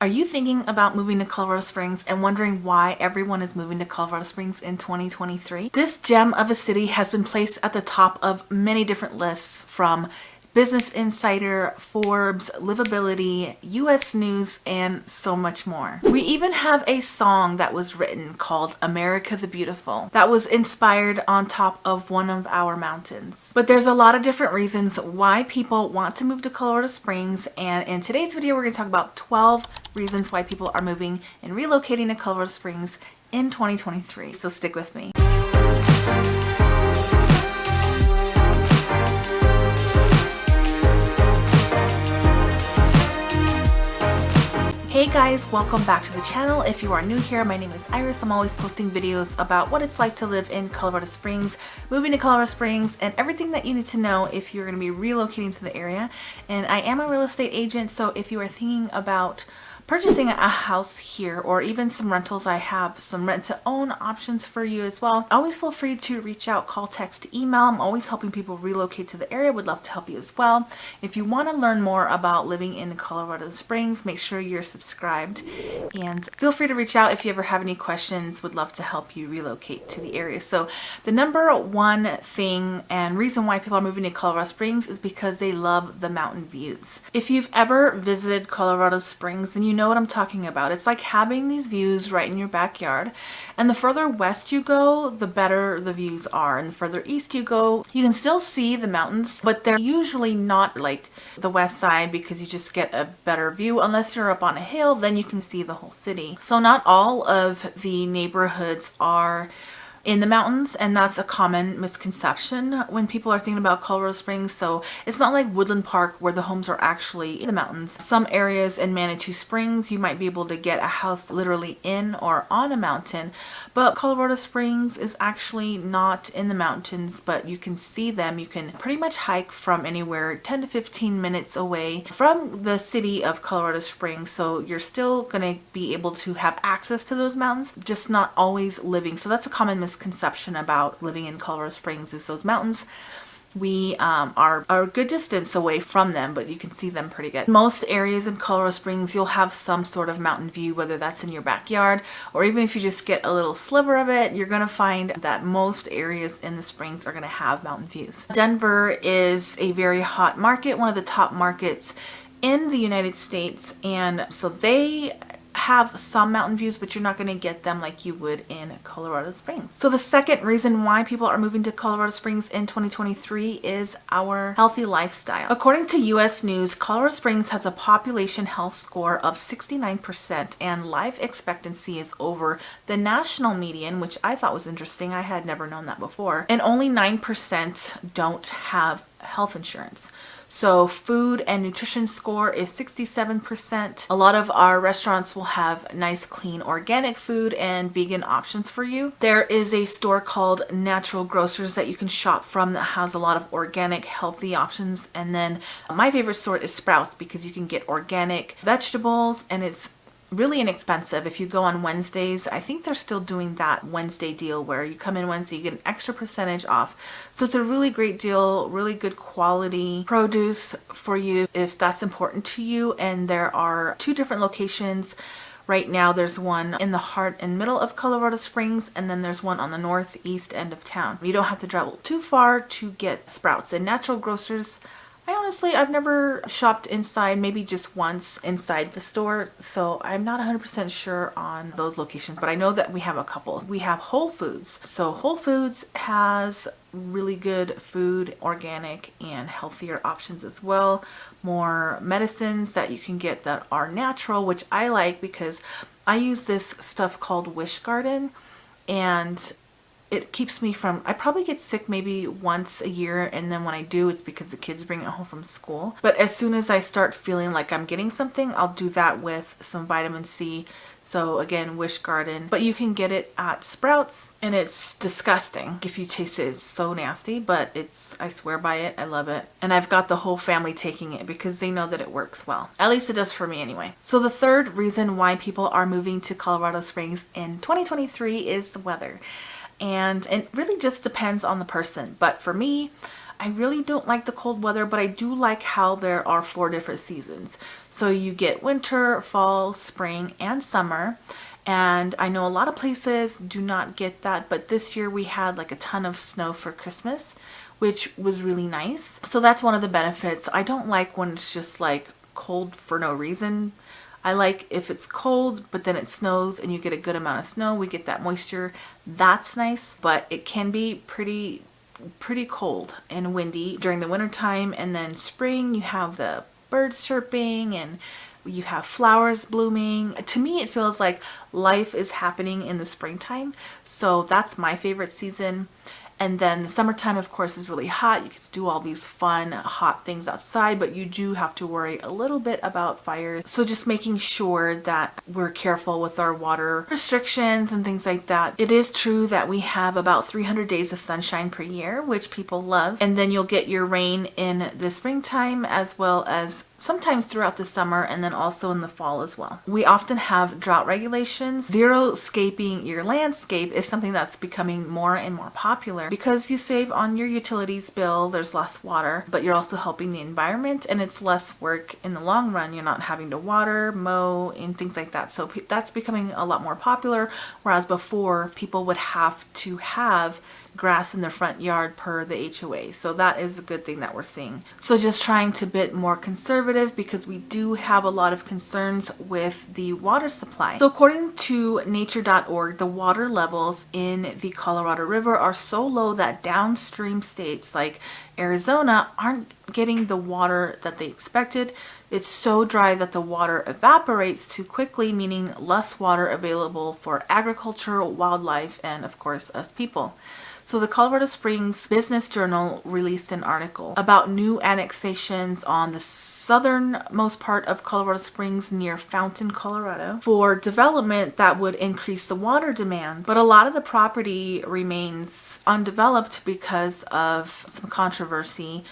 Are you thinking about moving to Colorado Springs and wondering why everyone is moving to Colorado Springs in 2023? This gem of a city has been placed at the top of many different lists from Business Insider, Forbes, Livability, US News, and so much more. We even have a song that was written called America the Beautiful that was inspired on top of one of our mountains. But there's a lot of different reasons why people want to move to Colorado Springs, and in today's video we're going to talk about 12 reasons why people are moving and relocating to Colorado Springs in 2023. So stick with me. Hey guys, welcome back to the channel. If you are new here, my name is Iris. I'm always posting videos about what it's like to live in Colorado Springs, moving to Colorado Springs, and everything that you need to know if you're going to be relocating to the area. And I am a real estate agent, so if you are thinking about purchasing a house here or even some rentals, I have some rent to own options for you as well. Always feel free to reach out, call, text, email. I'm always helping people relocate to the area. Would love to help you as well. If you want to learn more about living in Colorado Springs, make sure you're subscribed and feel free to reach out if you ever have any questions. Would love to help you relocate to the area. So the number one thing and reason why people are moving to Colorado Springs is because they love the mountain views. If you've ever visited Colorado Springs, then you know what I'm talking about. It's like having these views right in your backyard, and the further west you go, the better the views are, and the further east you go, you can still see the mountains, but they're usually not like the west side because you just get a better view. Unless you're up on a hill, then you can see the whole city. So not all of the neighborhoods are in the mountains, and that's a common misconception when people are thinking about Colorado Springs. So it's not like Woodland Park where the homes are actually in the mountains. Some areas in Manitou Springs you might be able to get a house literally in or on a mountain, but Colorado Springs is actually not in the mountains, but you can see them. You can pretty much hike from anywhere 10 to 15 minutes away from the city of Colorado Springs, so you're still going to be able to have access to those mountains, just not always living. So that's a common misconception about living in Colorado Springs, is those mountains. We are a good distance away from them, but you can see them pretty good. Most areas in Colorado Springs, you'll have some sort of mountain view, whether that's in your backyard or even if you just get a little sliver of it, you're going to find that most areas in the Springs are going to have mountain views. Denver is a very hot market, one of the top markets in the United States, and so they have some mountain views, but you're not going to get them like you would in Colorado Springs. So the second reason why people are moving to Colorado Springs in 2023 is our healthy lifestyle. According to US News, Colorado Springs has a population health score of 69% and life expectancy is over the national median, which I thought was interesting. I had never known that before. And only 9% don't have health insurance. So food and nutrition score is 67%. A lot of our restaurants will have nice, clean, organic food and vegan options for you. There is a store called Natural Grocers that you can shop from that has a lot of organic, healthy options. And then my favorite store is Sprouts because you can get organic vegetables and it's really inexpensive. If you go on Wednesdays, I think they're still doing that Wednesday deal where you come in Wednesday, you get an extra percentage off. So it's a really great deal, really good quality produce for you if that's important to you. And there are two different locations. Right now there's one in the heart and middle of Colorado Springs, and then there's one on the northeast end of town. You don't have to travel too far to get Sprouts. And Natural Grocers, I've never shopped inside, maybe just once inside the store, so I'm not 100% sure on those locations, but I know that we have a couple. We have Whole Foods. So Whole Foods has really good food, organic and healthier options as well. More medicines that you can get that are natural, which I like because I use this stuff called Wish Garden, and it keeps me from, I probably get sick maybe once a year, and then when I do, it's because the kids bring it home from school. But as soon as I start feeling like I'm getting something, I'll do that with some vitamin C. So again, Wish Garden, but you can get it at Sprouts, and it's disgusting. If you taste it, it's so nasty, but I swear by it. I love it. And I've got the whole family taking it because they know that it works well. At least it does for me anyway. So the third reason why people are moving to Colorado Springs in 2023 is the weather. And it really just depends on the person. But for me, I really don't like the cold weather, but I do like how there are 4 different seasons. So you get winter, fall, spring, and summer. And I know a lot of places do not get that, but this year we had like a ton of snow for Christmas, which was really nice. So that's one of the benefits. I don't like when it's just like cold for no reason. I like if it's cold, but then it snows and you get a good amount of snow. We get that moisture. That's nice, but it can be pretty cold and windy during the winter time. And then spring, you have the birds chirping and you have flowers blooming. To me, it feels like life is happening in the springtime. So that's my favorite season. And then the summertime, of course, is really hot. You get to do all these fun, hot things outside, but you do have to worry a little bit about fires. So just making sure that we're careful with our water restrictions and things like that. It is true that we have about 300 days of sunshine per year, which people love. And then you'll get your rain in the springtime as well as sometimes throughout the summer, and then also in the fall as well. We often have drought regulations. Zero-scaping your landscape is something that's becoming more and more popular because you save on your utilities bill, there's less water, but you're also helping the environment and it's less work in the long run. You're not having to water, mow, and things like that. So that's becoming a lot more popular, whereas before people would have to have grass in their front yard per the HOA. So that is a good thing that we're seeing. So just trying to be more conservative because we do have a lot of concerns with the water supply. So according to nature.org, the water levels in the Colorado River are so low that downstream states like Arizona aren't getting the water that they expected. It's so dry that the water evaporates too quickly, meaning less water available for agriculture, wildlife, and of course us people. So the Colorado Springs Business Journal released an article about new annexations on the southernmost part of Colorado Springs near Fountain, Colorado, for development that would increase the water demand. But a lot of the property remains undeveloped because of some controversy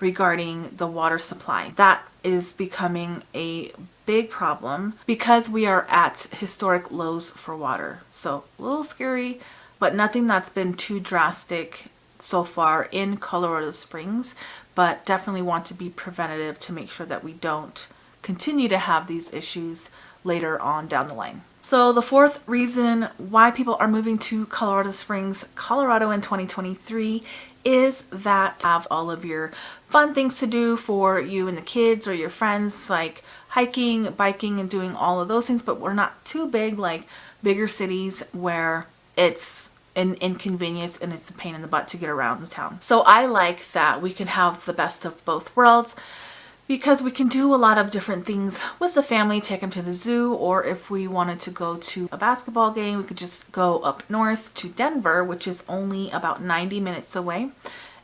regarding the water supply. That is becoming a big problem because we are at historic lows for water. So a little scary, but nothing that's been too drastic so far in Colorado Springs, but definitely want to be preventative to make sure that we don't continue to have these issues later on down the line. So the fourth reason why people are moving to Colorado Springs, Colorado in 2023 is that you have all of your fun things to do for you and the kids or your friends, like hiking, biking, and doing all of those things, but we're not too big like bigger cities where it's an inconvenience and it's a pain in the butt to get around the town. So I like that we can have the best of both worlds because we can do a lot of different things with the family, take them to the zoo, or if we wanted to go to a basketball game, we could just go up north to Denver, which is only about 90 minutes away.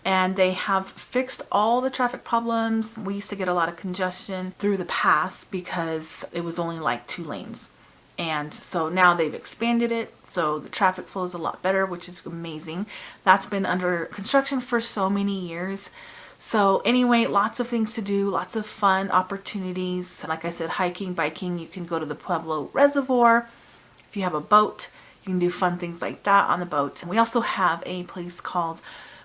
And they have fixed all the traffic problems. We used to get a lot of congestion through the pass because it was only like 2 lanes. And so now they've expanded it, so the traffic flow is a lot better, which is amazing. That's been under construction for so many years. So anyway, lots of things to do, lots of fun opportunities. Like I said, hiking, biking, you can go to the Pueblo Reservoir. If you have a boat, you can do fun things like that on the boat. And we also have a place called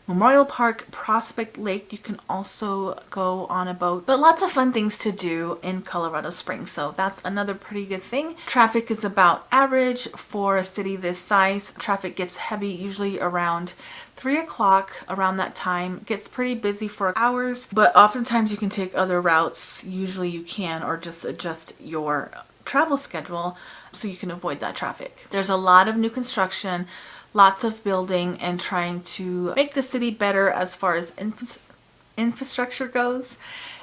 Memorial Park, Prospect Lake. You can also go on a boat, but lots of fun things to do in Colorado Springs. So that's another pretty good thing. Traffic is about average for a city this size. Traffic gets heavy usually around 3 o'clock. Around that time, it gets pretty busy for hours, but oftentimes you can take other routes. Usually you can, or just adjust your travel schedule so you can avoid that traffic. There's a lot of new construction, lots of building, and trying to make the city better as far as infrastructure goes.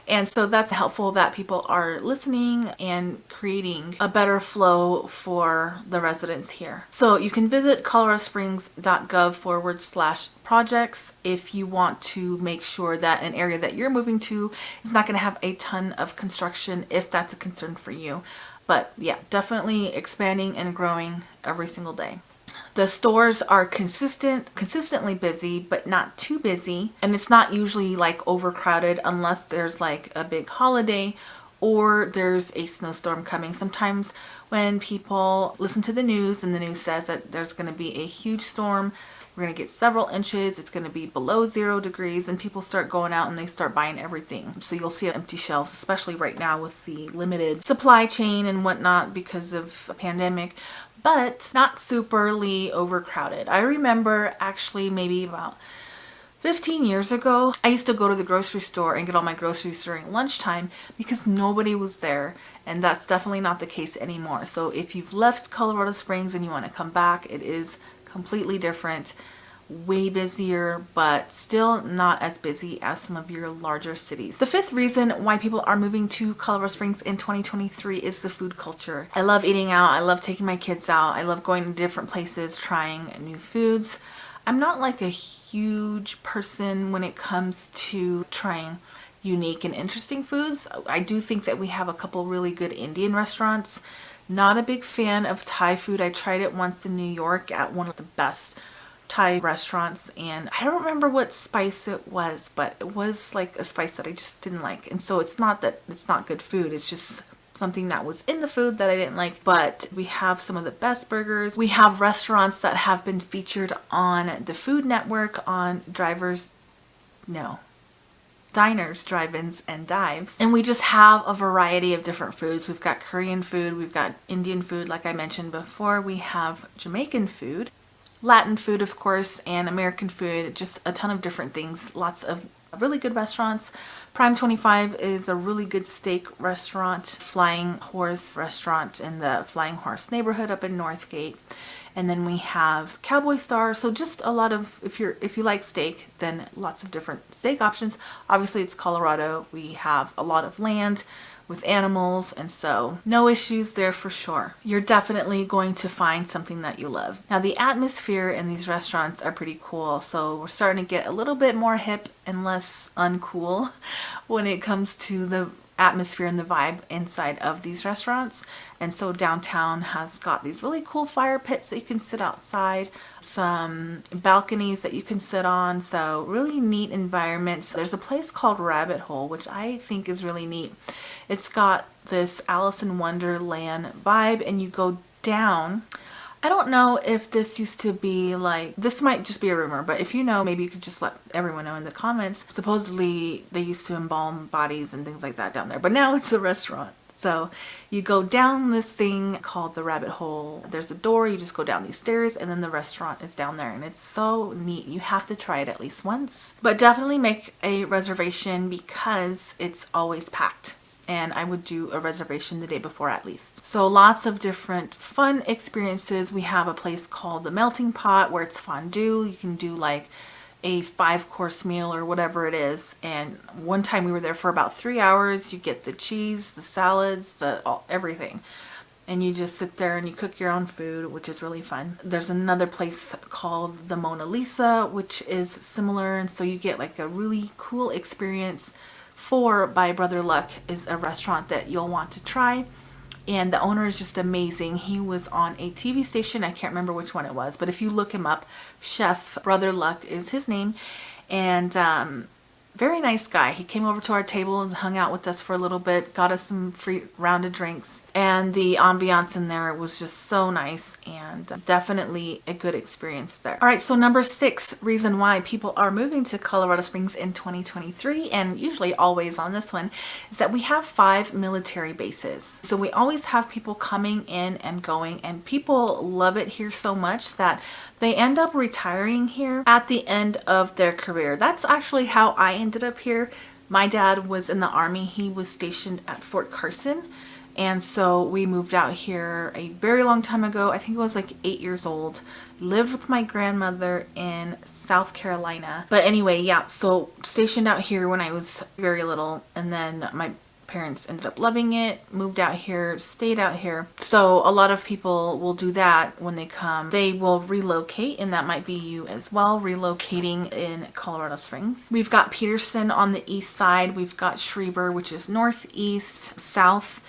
And so that's helpful that people are listening and creating a better flow for the residents here. So you can visit coloradosprings.gov/projects if you want to make sure that an area that you're moving to is not going to have a ton of construction if that's a concern for you. But yeah, definitely expanding and growing every single day. The stores are consistently busy, but not too busy. And it's not usually like overcrowded unless there's like a big holiday or there's a snowstorm coming. Sometimes when people listen to the news and the news says that there's going to be a huge storm We're going to get several inches. It's going to be below 0 degrees, and people start going out and they start buying everything. So you'll see empty shelves, especially right now with the limited supply chain and whatnot because of a pandemic, but not superly overcrowded. I remember actually maybe about 15 years ago, I used to go to the grocery store and get all my groceries during lunchtime because nobody was there, and that's definitely not the case anymore. So if you've left Colorado Springs and you want to come back, it is completely different, way busier, but still not as busy as some of your larger cities. The fifth reason why people are moving to Colorado Springs in 2023 is the food culture. I love eating out. I love taking my kids out. I love going to different places, trying new foods. I'm not like a huge person when it comes to trying unique and interesting foods. I do think that we have a couple really good Indian restaurants. Not a big fan of Thai food. I tried it once in New York at one of the best Thai restaurants, and I don't remember what spice it was, but it was like a spice that I just didn't like. And so it's not that it's not good food, it's just something that was in the food that I didn't like. But we have some of the best burgers. We have restaurants that have been featured on the Food Network, on diners, drive-ins, and dives. And we just have a variety of different foods. We've got Korean food, we've got Indian food, like I mentioned before. We have Jamaican food, Latin food, of course, and American food, just a ton of different things. Lots of really good restaurants. Prime 25 is a really good steak restaurant, Flying Horse restaurant in the Flying Horse neighborhood up in Northgate. And then we have Cowboy Star. So just a lot of, if you like steak, then lots of different steak options. Obviously it's Colorado. We have a lot of land with animals, and so no issues there for sure. You're definitely going to find something that you love. Now the atmosphere in these restaurants are pretty cool, so we're starting to get a little bit more hip and less uncool when it comes to the atmosphere and the vibe inside of these restaurants. And so downtown has got these really cool fire pits that you can sit outside, some balconies that you can sit on, so really neat environments. There's a place called Rabbit Hole, which I think is really neat. It's got this Alice in Wonderland vibe, and you go down. I don't know if this used to be like, this might just be a rumor, but if you know, maybe you could just let everyone know in the comments. Supposedly they used to embalm bodies and things like that down there, but now it's a restaurant. So you go down this thing called the Rabbit Hole. There's a door, you just go down these stairs, and then the restaurant is down there, and it's so neat. You have to try it at least once, but definitely make a reservation because it's always packed. And I would do a reservation the day before at least. So lots of different fun experiences. We have a place called the Melting Pot where it's fondue. You can do like a 5-course meal or whatever it is. And one time we were there for about 3 hours. You get the cheese, the salads, everything. And you just sit there and you cook your own food, which is really fun. There's another place called the Mona Lisa, which is similar. And so you get like a really cool experience. 4 by Brother Luck is a restaurant that you'll want to try, and the owner is just amazing. He was on a TV station, I can't remember which one it was, but if you look him up, Chef Brother Luck is his name, and very nice guy. He came over to our table and hung out with us for a little bit, got us some free round of drinks, and the ambiance in there was just so nice, and definitely a good experience there. All right, so number 6 reason why people are moving to Colorado Springs in 2023, and usually always on this one, is that we have 5 military bases. So we always have people coming in and going, and people love it here so much that they end up retiring here at the end of their career. That's actually how I ended up here. My dad was in the Army. He was stationed at Fort Carson. And so we moved out here a very long time ago. I think I was like 8 years old. Lived with my grandmother in South Carolina. But anyway, yeah, so stationed out here when I was very little. And then my parents ended up loving it, moved out here, stayed out here. So a lot of people will do that when they come. They will relocate, and that might be you as well, relocating in Colorado Springs. We've got Peterson on the east side. We've got Schriever, which is northeast, south.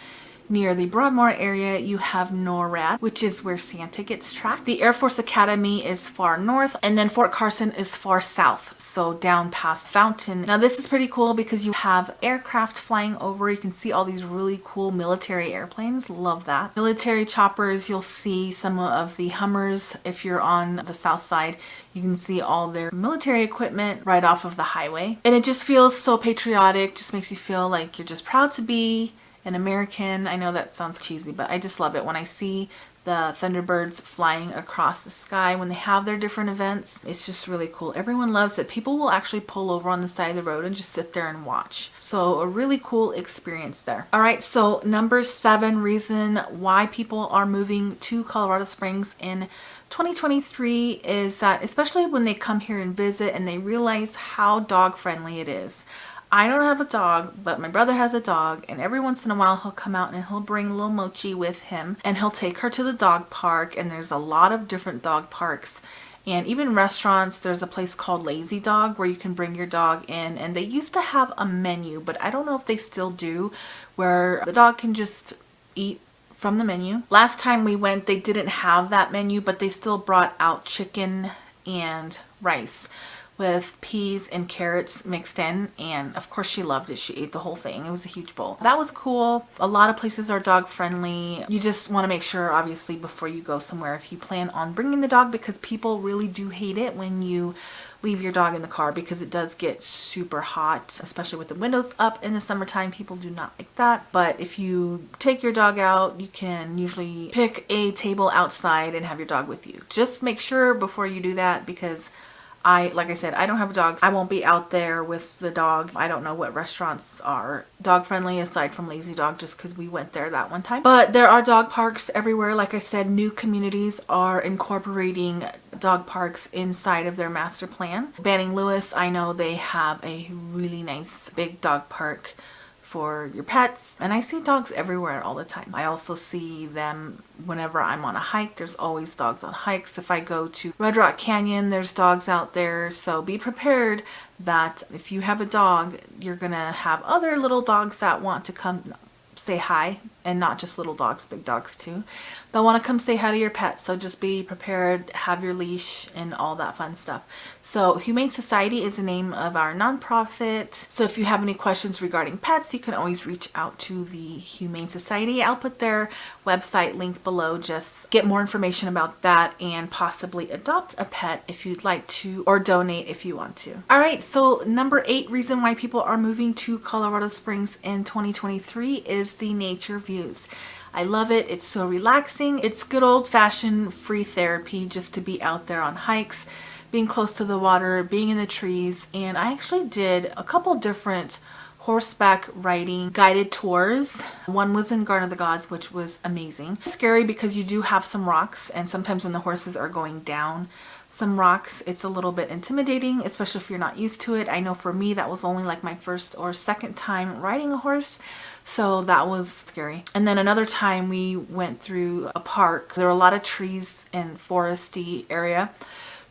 Near the Broadmoor area, you have NORAD, which is where Santa gets tracked. The Air Force Academy is far north, and then Fort Carson is far south, so down past Fountain. Now this is pretty cool because you have aircraft flying over. You can see all these really cool military airplanes. Love that. Military choppers, you'll see some of the Hummers. If you're on the south side, you can see all their military equipment right off of the highway. And it just feels so patriotic, just makes you feel like you're just proud to be an American. I know that sounds cheesy, but I just love it when I see the Thunderbirds flying across the sky when they have their different events. It's just really cool. Everyone loves it. People will actually pull over on the side of the road and just sit there and watch. So a really cool experience there. All right, so number 7 reason why people are moving to Colorado Springs in 2023 is that, especially when they come here and visit and they realize how dog friendly it is. I don't have a dog, but my brother has a dog, and every once in a while he'll come out and he'll bring little Mochi with him and he'll take her to the dog park. And there's a lot of different dog parks and even restaurants. There's a place called Lazy Dog where you can bring your dog in, and they used to have a menu, but I don't know if they still do, where the dog can just eat from the menu. Last time we went, they didn't have that menu, but they still brought out chicken and rice with peas and carrots mixed in, and of course she loved it. She ate the whole thing. It was a huge bowl. That was cool. A lot of places are dog friendly. You just want to make sure, obviously, before you go somewhere, if you plan on bringing the dog, because people really do hate it when you leave your dog in the car, because it does get super hot, especially with the windows up in the summertime. People do not like that. But if you take your dog out, you can usually pick a table outside and have your dog with you. Just make sure before you do that, because like I said, I don't have a dog. I won't be out there with the dog. I don't know what restaurants are dog friendly aside from Lazy Dog, just because we went there that one time. But there are dog parks everywhere. Like I said, new communities are incorporating dog parks inside of their master plan. Banning Lewis, I know they have a really nice big dog park for your pets, and I see dogs everywhere all the time. I also see them whenever I'm on a hike. There's always dogs on hikes. If I go to Red Rock Canyon, there's dogs out there. So be prepared that if you have a dog, you're gonna have other little dogs that want to come say hi, and not just little dogs, big dogs too. They'll want to come say hi to your pet, so just be prepared, have your leash and all that fun stuff. So Humane Society is the name of our nonprofit. So if you have any questions regarding pets, you can always reach out to the Humane Society. I'll put their website link below. Just get more information about that and possibly adopt a pet if you'd like to, or donate if you want to. All right, so number 8 reason why people are moving to Colorado Springs in 2023 is the nature views. I love it. It's so relaxing. It's good old-fashioned free therapy just to be out there on hikes, being close to the water, being in the trees. And I actually did a couple different horseback riding guided tours. One was in Garden of the Gods, which was amazing. It's scary because you do have some rocks, and sometimes when the horses are going down some rocks, it's a little bit intimidating, especially if you're not used to it. I know for me, that was only like my first or second time riding a horse, so that was scary. And then another time we went through a park. There were a lot of trees and foresty area,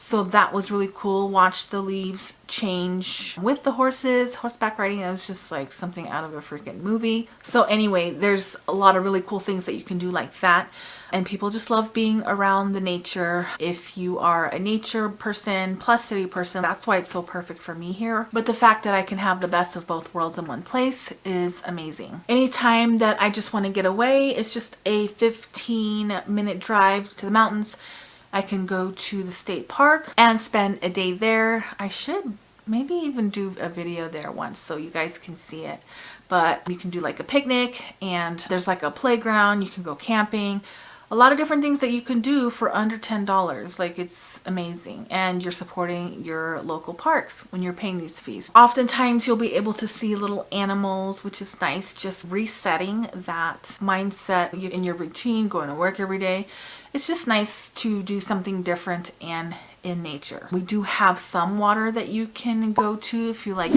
so that was really cool. Watch the leaves change with the horses. Horseback riding, it was just like something out of a freaking movie. So anyway, there's a lot of really cool things that you can do like that. And people just love being around the nature. If you are a nature person plus city person, that's why it's so perfect for me here. But the fact that I can have the best of both worlds in one place is amazing. Anytime that I just want to get away, it's just a 15-minute drive to the mountains. I can go to the state park and spend a day there. I should maybe even do a video there once so you guys can see it. But you can do like a picnic, and there's like a playground. You can go camping. A lot of different things that you can do for under $10. Like, it's amazing. And you're supporting your local parks when you're paying these fees. Oftentimes you'll be able to see little animals, which is nice. Just resetting that mindset in your routine, going to work every day. it's just nice to do something different and in nature. We do have some water that you can go to if you like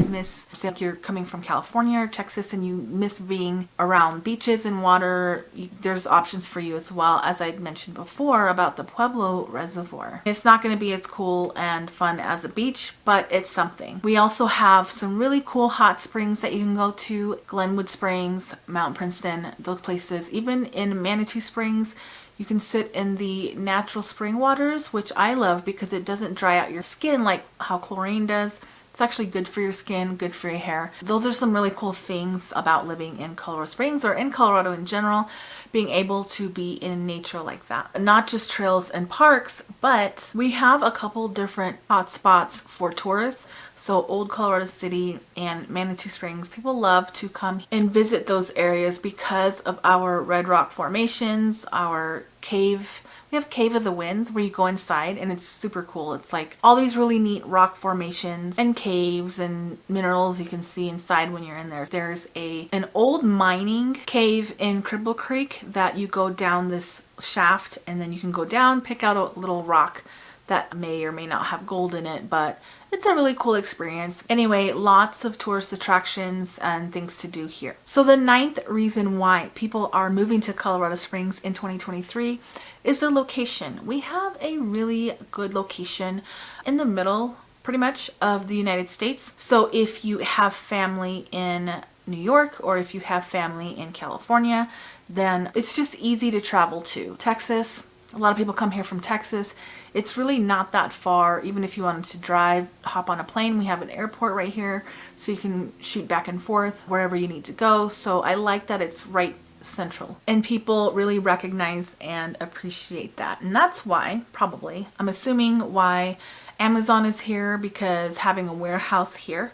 say like you're coming from California or Texas and you miss being around beaches and water. There's options for you as well, as I'd mentioned before about the Pueblo Reservoir. It's not going to be as cool and fun as a beach, but it's something. We also have some really cool hot springs that you can go to: Glenwood Springs, Mount Princeton, those places. Even in Manitou Springs, you can sit in the natural spring waters, which I love because it doesn't dry out your skin like how chlorine does. It's actually good for your skin, good for your hair. Those are some really cool things about living in Colorado Springs or in Colorado in general, being able to be in nature like that. Not just trails and parks, but we have a couple different hot spots for tourists. So Old Colorado City and Manitou Springs, people love to come and visit those areas because of our red rock formations, our cave. We have Cave of the Winds where you go inside and it's super cool. It's like all these really neat rock formations and caves and minerals you can see inside when you're in there. There's an old mining cave in Cripple Creek that you go down this shaft and then you can go down, pick out a little rock that may or may not have gold in it, but it's a really cool experience. Anyway, lots of tourist attractions and things to do here. So the 9th reason why people are moving to Colorado Springs in 2023 is the location. We have a really good location in the middle, pretty much, of the United States. So if you have family in New York or if you have family in California, then it's just easy to travel to. Texas, a lot of people come here from Texas. It's really not that far. Even if you wanted to drive, hop on a plane, we have an airport right here, so you can shoot back and forth wherever you need to go. So I like that it's right central, and people really recognize and appreciate that. And that's why, probably, I'm assuming why Amazon is here, because having a warehouse here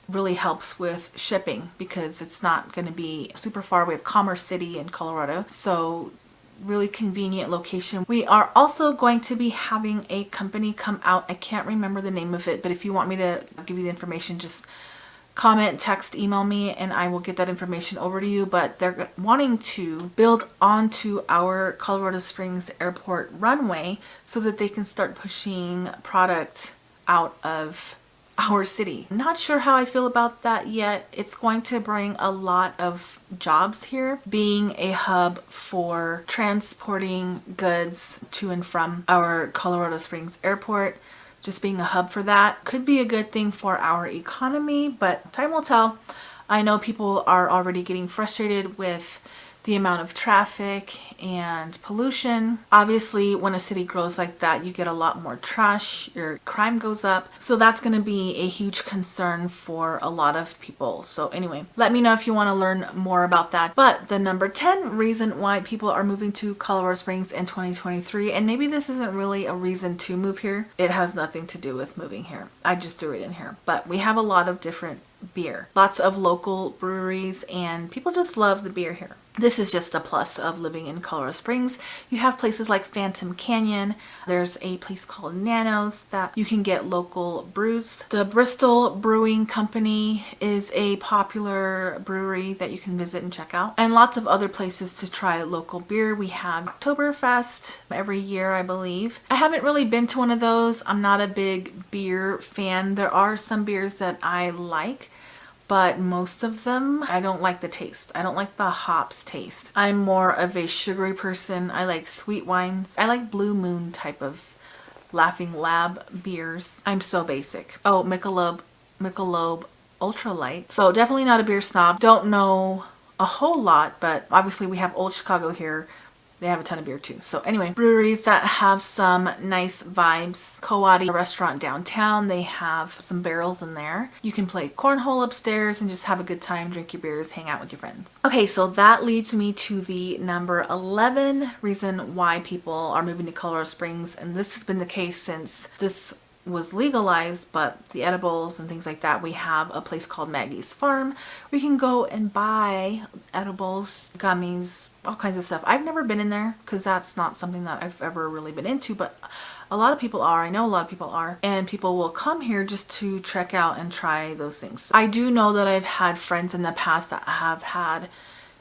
really helps with shipping because it's not going to be super far. We have Commerce City in Colorado, so really convenient location. We are also going to be having a company come out. I can't remember the name of it, but if you want me to give you the information, just comment, text, email me, and I will get that information over to you. But they're wanting to build onto our Colorado Springs Airport runway so that they can start pushing product out of our city. Not sure how I feel about that yet. It's going to bring a lot of jobs here, being a hub for transporting goods to and from our Colorado Springs Airport. Just being a hub for that could be a good thing for our economy, but time will tell. I know people are already getting frustrated with the amount of traffic and pollution. Obviously, when a city grows like that, you get a lot more trash, your crime goes up. So that's going to be a huge concern for a lot of people. So anyway, let me know if you want to learn more about that. But the number 10 reason why people are moving to Colorado Springs in 2023, and maybe this isn't really a reason to move here. It has nothing to do with moving here. I just threw it in here. But we have a lot of different beer, lots of local breweries, and people just love the beer here. This is just a plus of living in Colorado Springs. You have places like Phantom Canyon. There's a place called Nanos that you can get local brews. The Bristol Brewing Company is a popular brewery that you can visit and check out. And lots of other places to try local beer. We have Oktoberfest every year, I believe. I haven't really been to one of those. I'm not a big beer fan. There are some beers that I like, but most of them, I don't like the taste. I don't like the hops taste. I'm more of a sugary person. I like sweet wines. I like Blue Moon type of Laughing Lab beers. I'm so basic. Oh, Michelob Ultra Light. So definitely not a beer snob. Don't know a whole lot, but obviously we have Old Chicago here. They have a ton of beer too. So anyway, breweries that have some nice vibes. Coati restaurant downtown. They have some barrels in there. You can play cornhole upstairs and just have a good time, drink your beers, hang out with your friends. Okay, so that leads me to the number 11 reason why people are moving to Colorado Springs. And this has been the case since this was legalized, but the edibles and things like that, we have a place called Maggie's Farm where you can go and buy edibles, gummies, all kinds of stuff. I've never been in there because that's not something that I've ever really been into, but a lot of people are. I know a lot of people are, and people will come here just to check out and try those things. I do know that I've had friends in the past that have had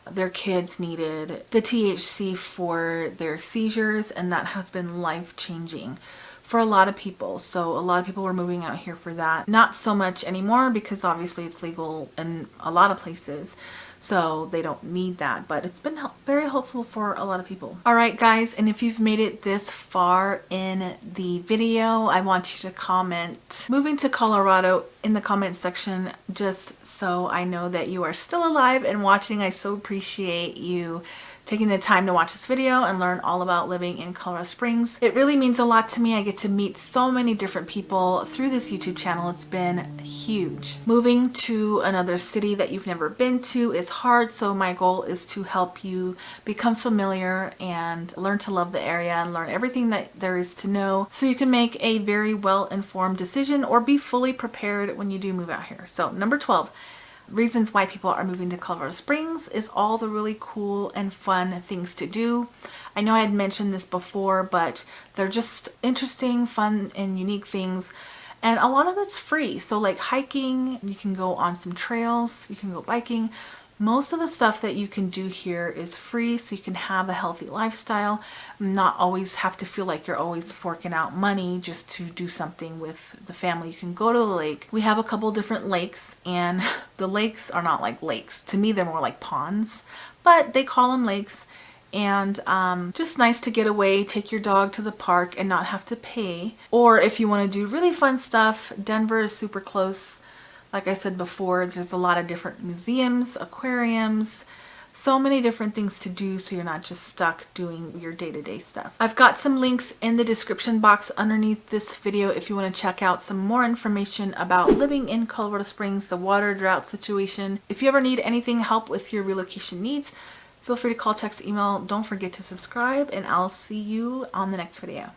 their kids needed the THC for their seizures, and that has been life-changing for a lot of people. So a lot of people were moving out here for that. Not so much anymore because obviously it's legal in a lot of places, so they don't need that, but it's been very helpful for a lot of people. All right, guys, and if you've made it this far in the video, I want you to comment moving to Colorado in the comment section, just so I know that you are still alive and watching. I so appreciate you taking the time to watch this video and learn all about living in Colorado Springs. It really means a lot to me. I get to meet so many different people through this YouTube channel. It's been huge. Moving to another city that you've never been to is hard, so my goal is to help you become familiar and learn to love the area and learn everything that there is to know, so you can make a very well-informed decision or be fully prepared when you do move out here. So number 12. Reasons why people are moving to Colorado Springs is all the really cool and fun things to do. I know I had mentioned this before, but they're just interesting, fun, and unique things. And a lot of it's free. So like hiking, you can go on some trails, you can go biking. Most of the stuff that you can do here is free, so you can have a healthy lifestyle, not always have to feel like you're always forking out money just to do something with the family. You can go to the lake. We have a couple different lakes, and the lakes are not like lakes. To me, they're more like ponds, but they call them lakes. And just nice to get away, take your dog to the park and not have to pay. Or if you want to do really fun stuff, Denver is super close. Like I said before, there's a lot of different museums, aquariums, so many different things to do, so you're not just stuck doing your day-to-day stuff. I've got some links in the description box underneath this video if you want to check out some more information about living in Colorado Springs, the water drought situation. If you ever need anything, help with your relocation needs, feel free to call, text, email. Don't forget to subscribe, and I'll see you on the next video.